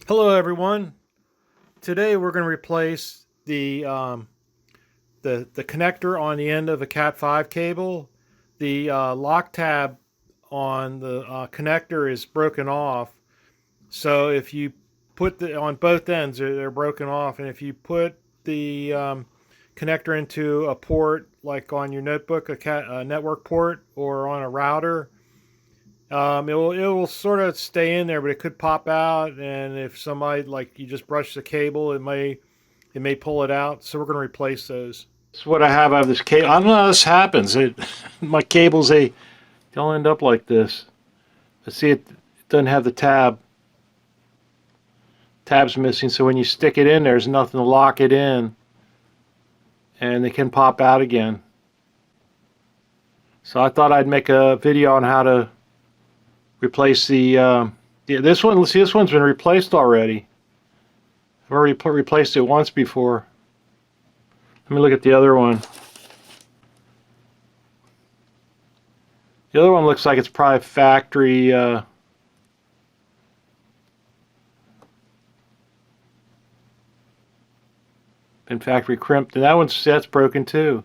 Hello, everyone. Today we're going to replace the connector on the end of a Cat5 cable. The lock tab on the connector is broken off. So if you put the on both ends, they're broken off, and if you put the connector into a port like on your notebook, a network port, or on a router, it will sort of stay in there, but it could pop out. And if somebody like you just brush the cable, it may pull it out. So we're going to replace those. This is what I have. I have this cable. I don't know how this happens. My cables they'll end up like this. Let's see, it doesn't have the tab. Tab's missing. So when you stick it in, there's nothing to lock it in, and they can pop out again. So I thought I'd make a video on how to replace the. Yeah, this one. Let's see, this one's been replaced already. I've already replaced it once before. Let me look at the other one. The other one looks like it's probably factory. Been factory crimped, and that's broken too.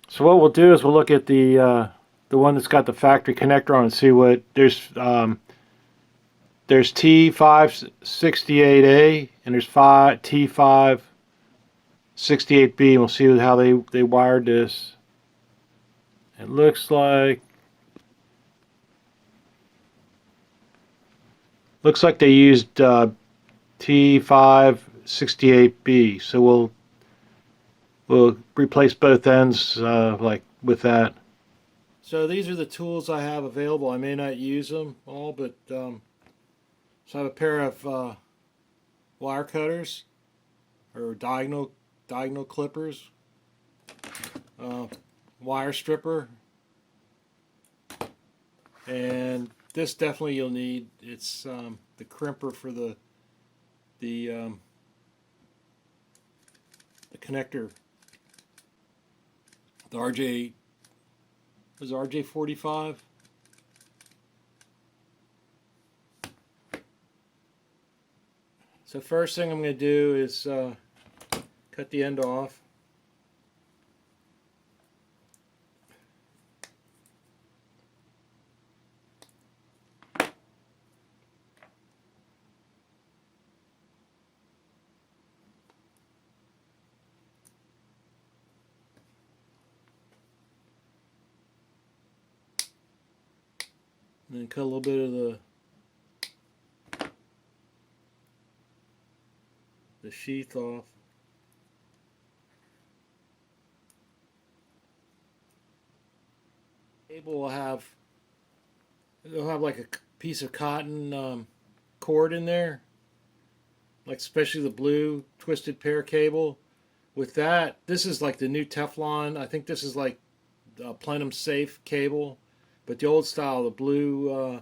So what we'll do is we'll look at the one that's got the factory connector on and see what there's T568A and there's T568B. And we'll see how they wired this. It looks like they used T568B. So we'll replace both ends like with that. So these are the tools I have available. I may not use them all, but so I have a pair of wire cutters or diagonal clippers, uh, wire stripper, and this definitely you'll need. It's the crimper for the um, the connector. The RJ was RJ45. So first thing I'm going to do is cut the end off. And then cut a little bit of the sheath off. Cable it'll have like a piece of cotton cord in there, like especially the blue twisted pair cable. With that, this is like the new Teflon. I think this is like plenum safe cable, but the old style, the blue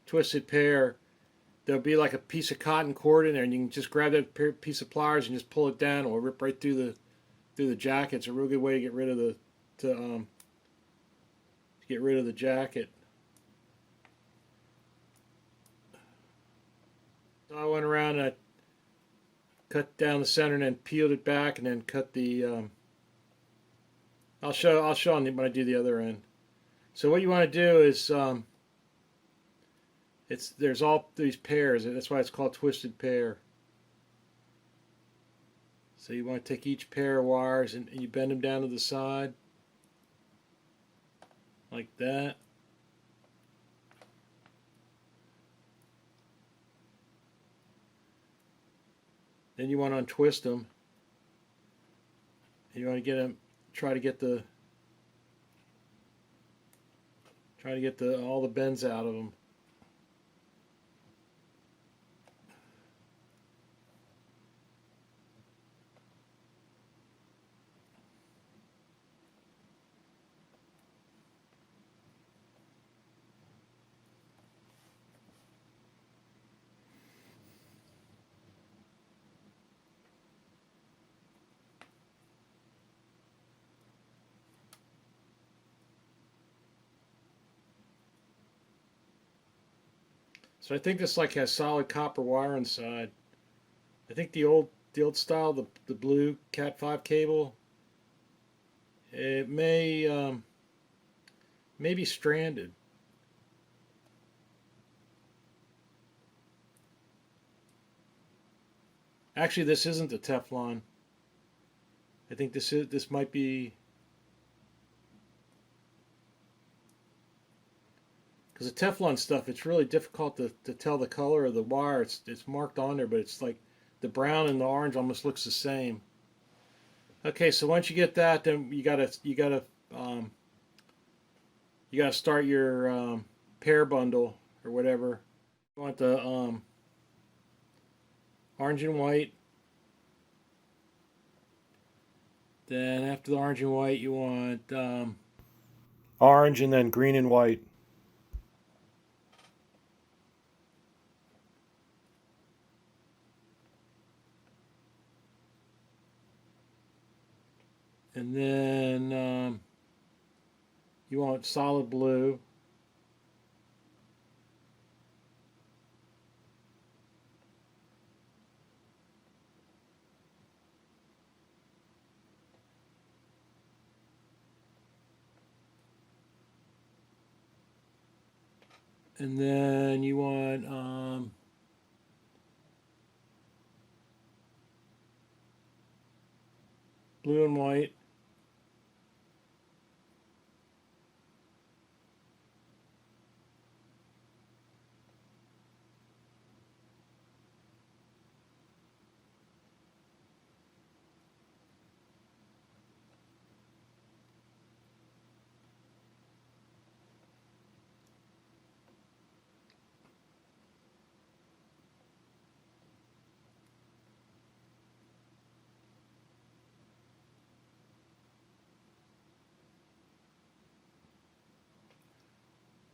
twisted pair. There'll be like a piece of cotton cord in there, and you can just grab that piece of pliers and just pull it down, or rip right through the jacket. It's a real good way to get rid of the jacket. So I went around and I cut down the center and then peeled it back and then cut the. I'll show when I do the other end. So what you want to do is there's all these pairs. That's why it's called twisted pair. So you want to take each pair of wires and you bend them down to the side like that. Then you want to untwist them. And you want to try to get all the bends out of them. So I think this like has solid copper wire inside. I think the old style, the blue Cat 5 cable, it may be stranded. Actually, this isn't the Teflon. I think this might be, because the Teflon stuff, it's really difficult to tell the color of the wire. It's marked on there, but it's like the brown and the orange almost looks the same. Okay, so once you get that, then um, you gotta start your pair bundle or whatever. You want the orange and white. Then after the orange and white, you want orange and then green and white. And then you want solid blue. And then you want blue and white.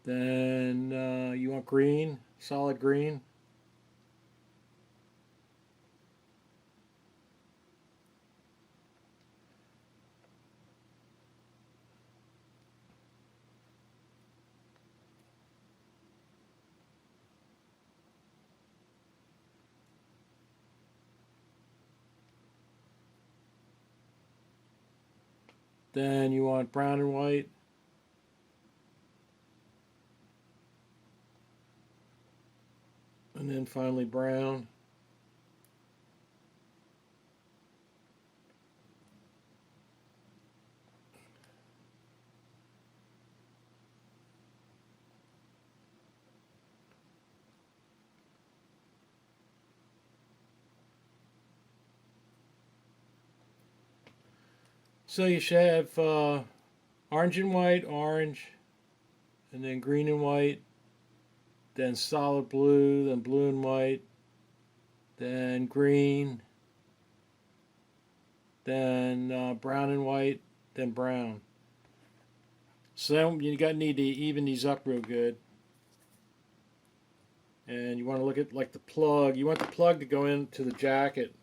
Then you want green, solid green. Then you want brown and white. And then finally brown. So you should have orange and white, orange, and then green and white, then solid blue, then blue and white, then green, then brown and white, then brown. So then you need to even these up real good. And you want to look at like the plug. You want the plug to go into the jacket.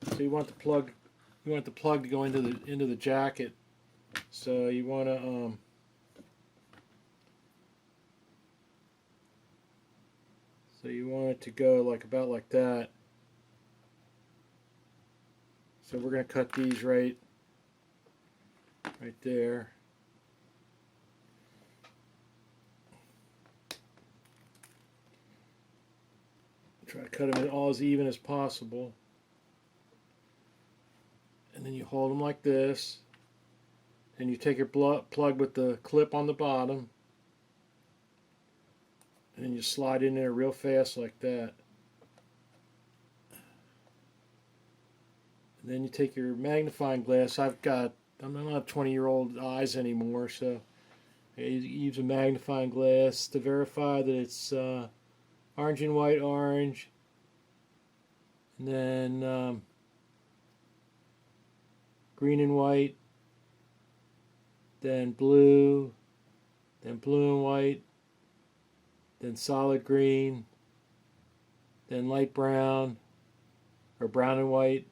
So you want the plug to go into the jacket. So you want to it to go like about like that. So we're going to cut these right there. Try to cut them all as even as possible. And then you hold them like this. And you take your plug with the clip on the bottom. And then you slide in there real fast like that. And then you take your magnifying glass. I'm not 20-year-old eyes anymore, so I use a magnifying glass to verify that it's orange and white, orange, and then green and white, then blue and white, then solid green, then light brown, or brown and white,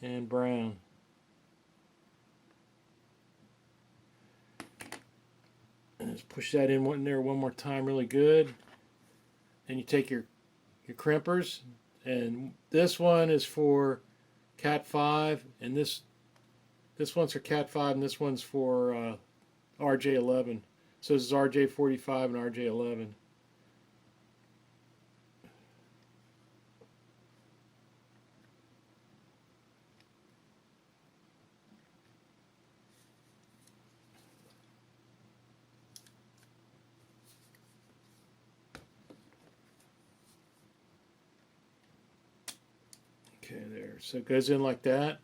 and brown. Just push that in there one more time really good. Then you take your crimpers, and this one is for Cat 5, and this one's for Cat 5, and this one's for RJ11. So this is RJ45 and RJ11. Okay, there. So it goes in like that,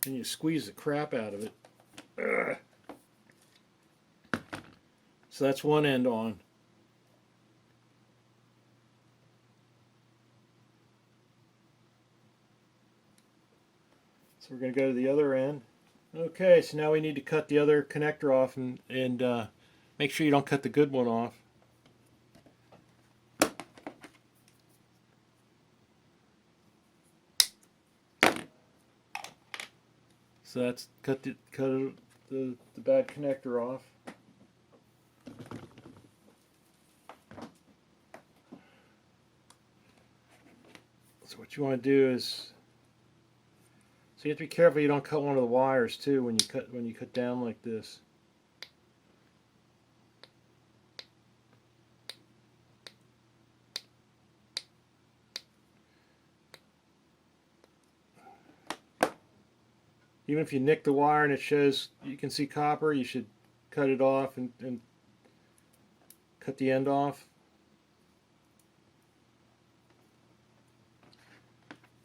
and you squeeze the crap out of it. Ugh. So that's one end on. So we're going to go to the other end. Okay, so now we need to cut the other connector off, and make sure you don't cut the good one off. So that's cut the bad connector off. So what you want to do is, so you have to be careful you don't cut one of the wires too when you cut down like this. Even if you nick the wire and it shows you can see copper, you should cut it off and cut the end off.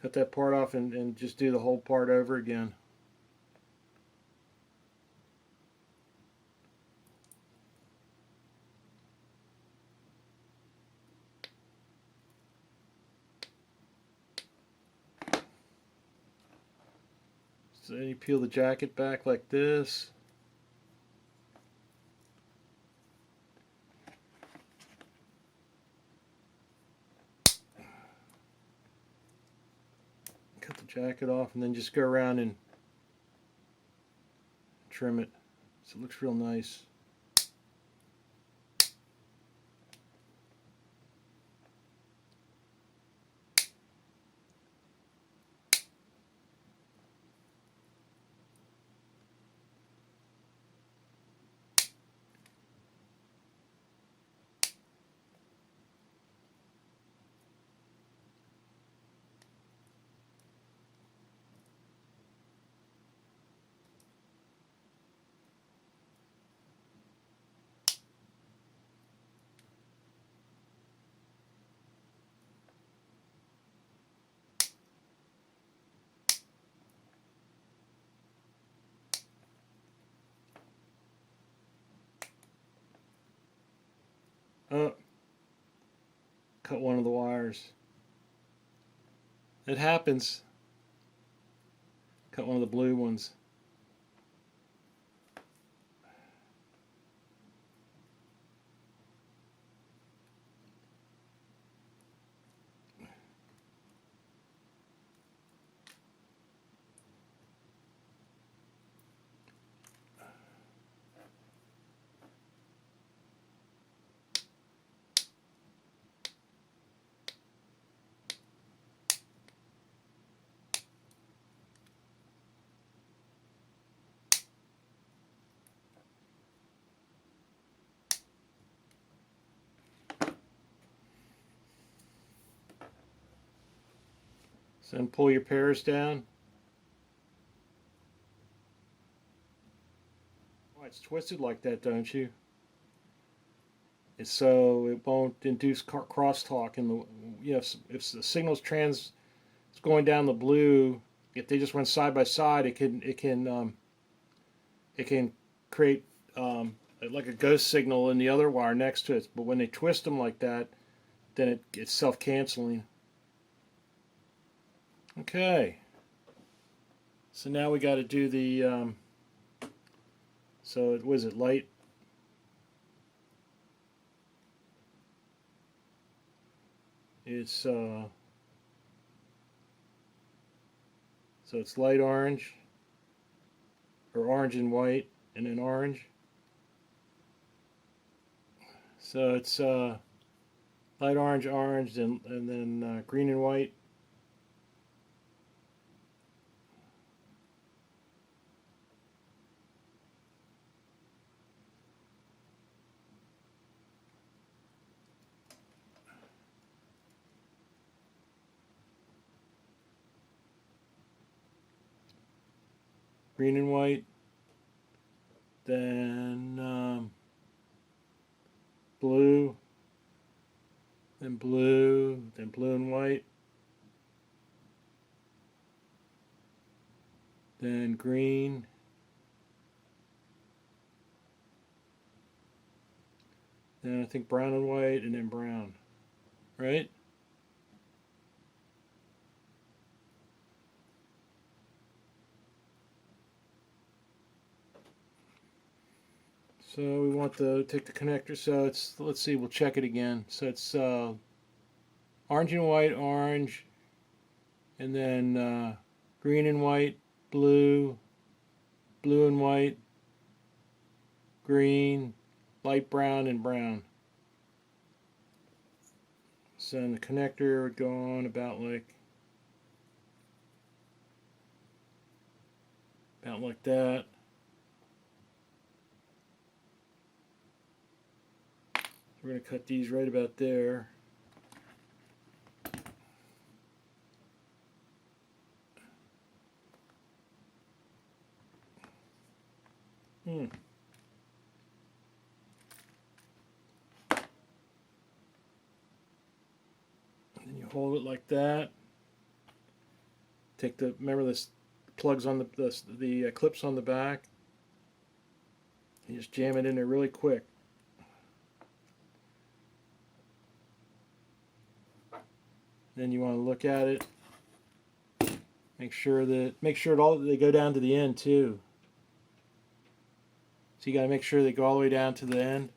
Cut that part off and just do the whole part over again. So then you peel the jacket back like this. Cut the jacket off and then just go around and trim it so it looks real nice. Oh, cut one of the wires. It happens. Cut one of the blue ones. So then pull your pairs down. Oh, it's twisted like that, don't you? And so it won't induce crosstalk in the, if the signal's it's going down the blue, if they just run side by side, it can create like a ghost signal in the other wire next to it. But when they twist them like that, then it's self-canceling. Okay. So now we got to do the. So was it light? It's so it's light orange, or orange and white, and then orange. So it's light orange, orange, and then green and white. Green and white. Then blue, then blue, then blue and white, then green, then I think brown and white, and then brown, right? So we want to take the connector. So it's, let's see, we'll check it again. So it's orange and white, orange, and then green and white, blue, blue and white, green, light brown, and brown. So in the connector would go on about like that. We're going to cut these right about there. Then you hold it like that. Take the, remember this plugs on the clips on the back. You just jam it in there really quick. Then you want to look at it. Make sure they go down to the end too. So you got to make sure they go all the way down to the end.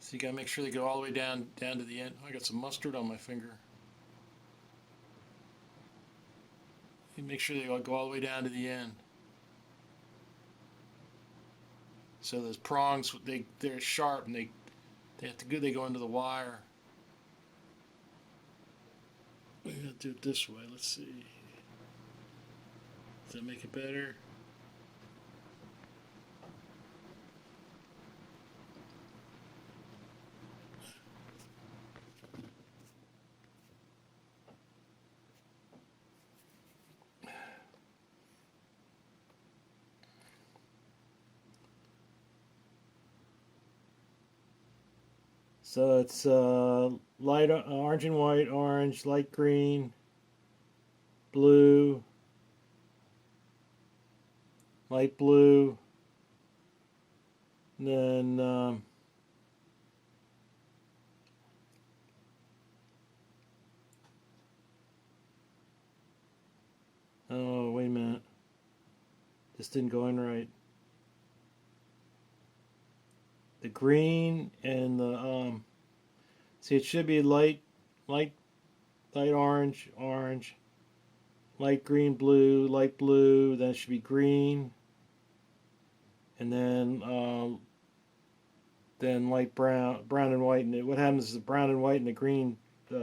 So you got to make sure they go all the way down to the end. I got some mustard on my finger. You make sure they go all the way down to the end. So those prongs, they're sharp and they go into the wire. I'm gonna do it this way. Let's see. Does that make it better? So it's light orange and white, orange, light green, blue, light blue, and then oh, wait a minute, this didn't go in right. The green and the see, it should be light orange, orange, light green, blue, light blue. Then it should be green, and then light brown, brown and white. And what happens is the brown and white and the green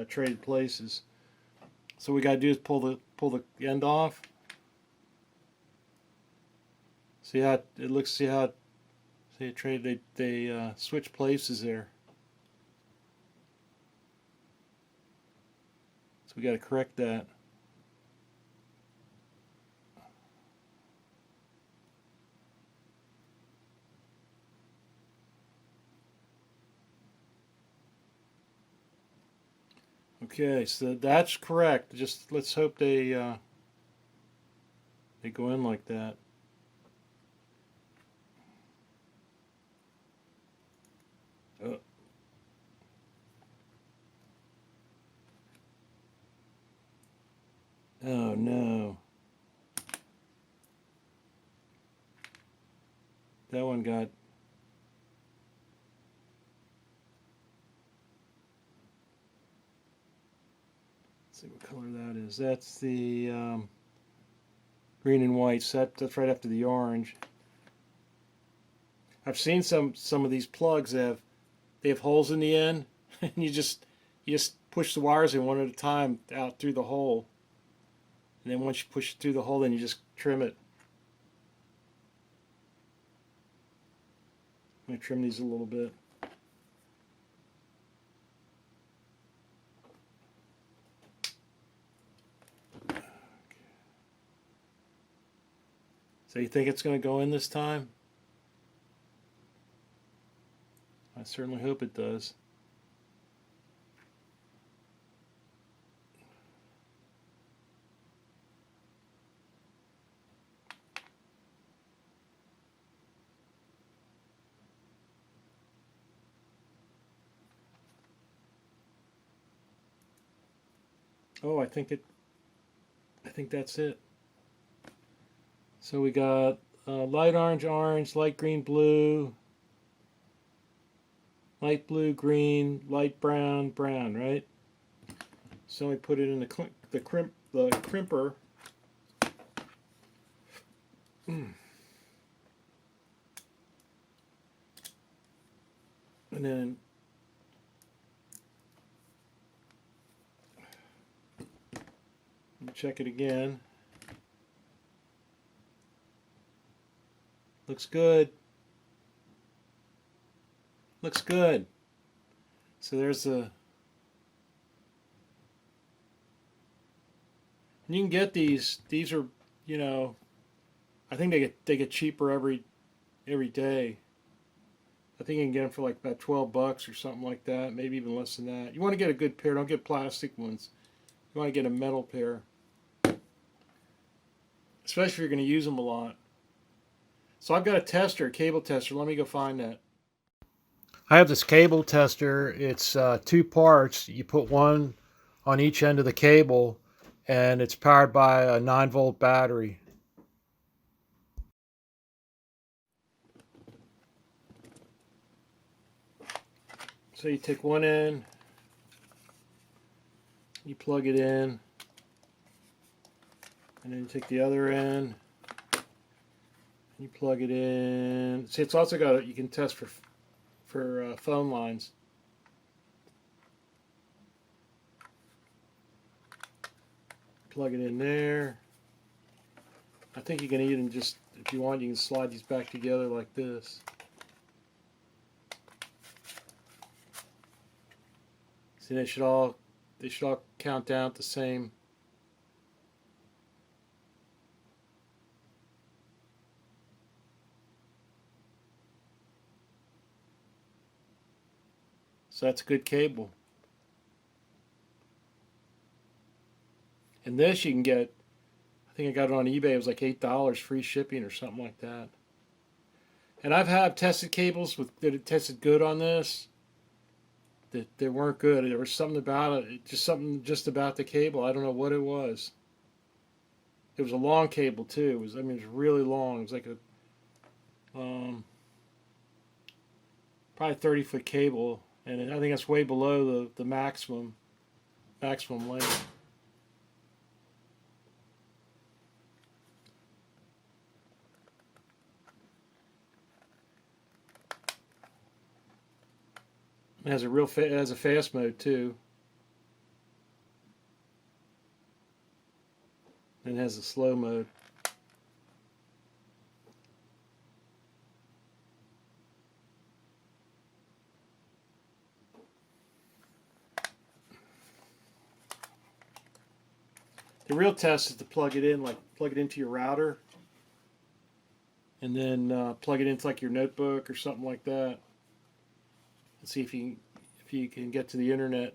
traded places. So what we gotta do is pull the end off. See how it looks. See how it traded. They switch places there. So we got to correct that. Okay, so that's correct. Just let's hope they go in like that. Oh. Oh no. That one got. Let's see what color that is. That's the green and white. So that's right after the orange. I've seen some of these plugs they have holes in the end, and you just push the wires in one at a time out through the hole, and then once you push it through the hole, then you just trim it. I'm going to trim these a little bit. So you think it's going to go in this time? I certainly hope it does. Oh, I think that's it. So we got light orange, light green, blue, light blue, green, light brown, brown, right? So we put it in the crimper. And then check it again. Looks good. Looks good. So there's the. And you can get these. These are, you know, I think they get cheaper every day. I think you can get them for like about $12 or something like that, maybe even less than that. You want to get a good pair. Don't get plastic ones. You want to get a metal pair, especially if you're going to use them a lot. So I've got a tester, a cable tester. Let me go find that. I have this cable tester. It's 2 parts. You put one on each end of the cable, and it's powered by a 9-volt battery. So you take one end, you plug it in, and then you take the other end, you plug it in. See, it's also got, you can test for phone lines. Plug it in there. I think you can even just, if you want, you can slide these back together like this. See, they should all count down at the same. So that's a good cable. And this you can get, I think I got it on eBay, it was like $8 free shipping or something like that. And I've tested cables that it tested good on this, that they weren't good. There was something about it, just about the cable. I don't know what it was. It was a long cable too. It was really long. It was like a probably 30-foot cable, and I think that's way below the maximum length. It has it has a fast mode too, and it has a slow mode. The real test is to plug it into your router, and then plug it into like your notebook or something like that, and see if you can get to the internet.